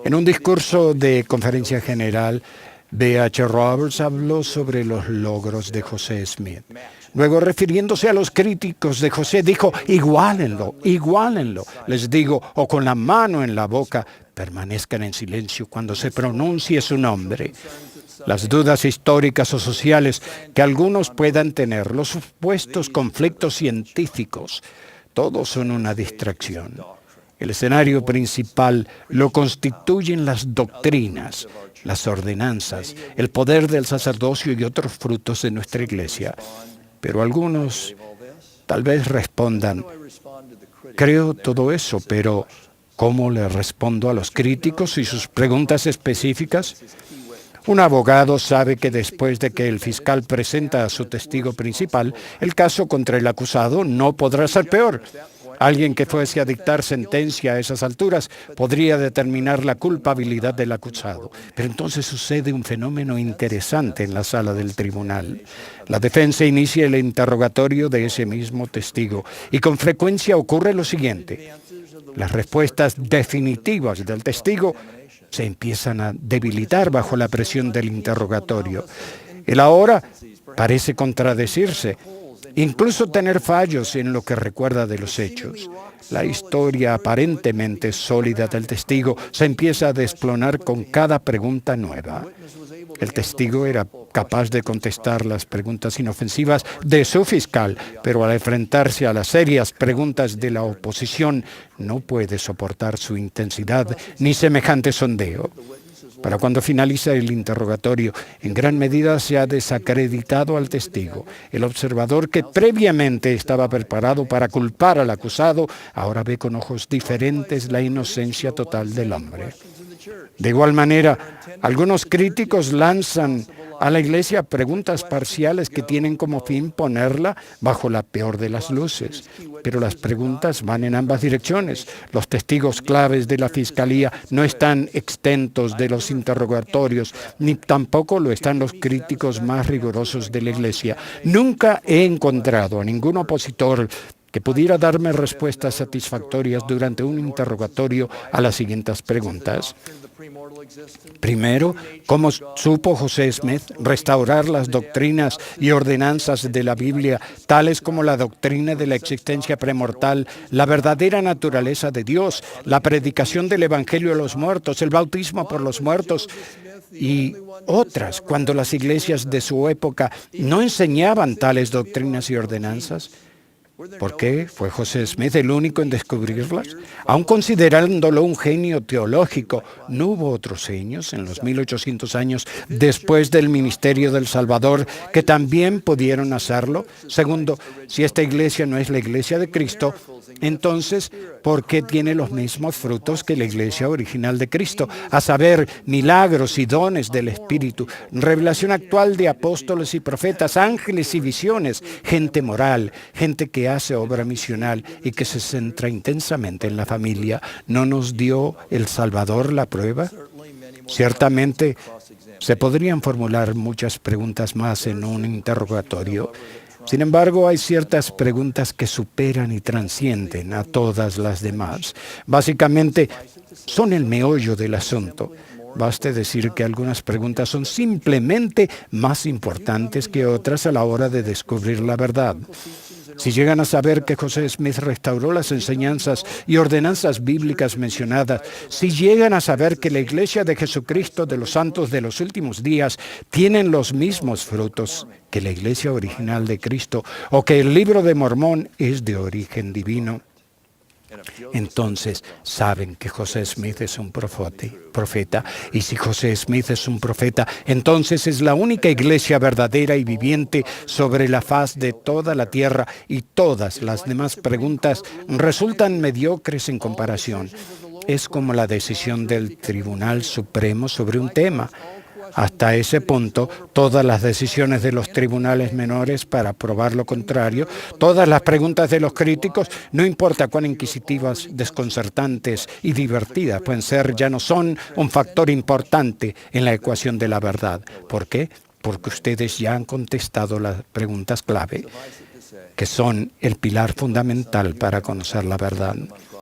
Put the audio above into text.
En un discurso de conferencia general, B.H. Roberts habló sobre los logros de José Smith. Luego, refiriéndose a los críticos de José, dijo: iguálenlo, iguálenlo. Les digo, o con la mano en la boca, permanezcan en silencio cuando se pronuncie su nombre. Las dudas históricas o sociales que algunos puedan tener, los supuestos conflictos científicos, todos son una distracción. El escenario principal lo constituyen las doctrinas, las ordenanzas, el poder del sacerdocio y otros frutos de nuestra iglesia. Pero algunos tal vez respondan: creo todo eso, pero ¿cómo le respondo a los críticos y sus preguntas específicas? Un abogado sabe que después de que el fiscal presenta a su testigo principal, el caso contra el acusado no podrá ser peor. Alguien que fuese a dictar sentencia a esas alturas podría determinar la culpabilidad del acusado. Pero entonces sucede un fenómeno interesante en la sala del tribunal. La defensa inicia el interrogatorio de ese mismo testigo y con frecuencia ocurre lo siguiente: las respuestas definitivas del testigo se empiezan a debilitar bajo la presión del interrogatorio. Él ahora parece contradecirse, incluso tener fallos en lo que recuerda de los hechos. La historia aparentemente sólida del testigo se empieza a desplomar con cada pregunta nueva. El testigo era capaz de contestar las preguntas inofensivas de su fiscal, pero al enfrentarse a las serias preguntas de la oposición, no puede soportar su intensidad ni semejante sondeo. Para cuando finaliza el interrogatorio, en gran medida se ha desacreditado al testigo. El observador que previamente estaba preparado para culpar al acusado, ahora ve con ojos diferentes la inocencia total del hombre. De igual manera, algunos críticos lanzan a la iglesia preguntas parciales que tienen como fin ponerla bajo la peor de las luces. Pero las preguntas van en ambas direcciones. Los testigos claves de la fiscalía no están exentos de los interrogatorios, ni tampoco lo están los críticos más rigurosos de la iglesia. Nunca he encontrado a ningún opositor que pudiera darme respuestas satisfactorias durante un interrogatorio a las siguientes preguntas. Primero, ¿cómo supo José Smith restaurar las doctrinas y ordenanzas de la Biblia, tales como la doctrina de la existencia premortal, la verdadera naturaleza de Dios, la predicación del Evangelio a los muertos, el bautismo por los muertos y otras, cuando las iglesias de su época no enseñaban tales doctrinas y ordenanzas? ¿Por qué fue José Smith el único en descubrirlas? Aun considerándolo un genio teológico, ¿no hubo otros genios en los 1800 años después del ministerio del Salvador que también pudieron hacerlo? Segundo, si esta iglesia no es la iglesia de Cristo, entonces, ¿por qué tiene los mismos frutos que la iglesia original de Cristo? A saber, milagros y dones del Espíritu, revelación actual de apóstoles y profetas, ángeles y visiones, gente moral, gente que hace obra misional y que se centra intensamente en la familia. ¿No nos dio el Salvador la prueba? Ciertamente, se podrían formular muchas preguntas más en un interrogatorio. Sin embargo, hay ciertas preguntas que superan y trascienden a todas las demás. Básicamente, son el meollo del asunto. Baste decir que algunas preguntas son simplemente más importantes que otras a la hora de descubrir la verdad. Si llegan a saber que José Smith restauró las enseñanzas y ordenanzas bíblicas mencionadas, si llegan a saber que la Iglesia de Jesucristo de los Santos de los Últimos Días tienen los mismos frutos que la Iglesia original de Cristo, o que el Libro de Mormón es de origen divino, entonces saben que José Smith es un profeta. Y si José Smith es un profeta, entonces es la única iglesia verdadera y viviente sobre la faz de toda la tierra, y todas las demás preguntas resultan mediocres en comparación. Es como la decisión del Tribunal Supremo sobre un tema. Hasta ese punto, todas las decisiones de los tribunales menores para probar lo contrario, todas las preguntas de los críticos, no importa cuán inquisitivas, desconcertantes y divertidas pueden ser, ya no son un factor importante en la ecuación de la verdad. ¿Por qué? Porque ustedes ya han contestado las preguntas clave, que son el pilar fundamental para conocer la verdad.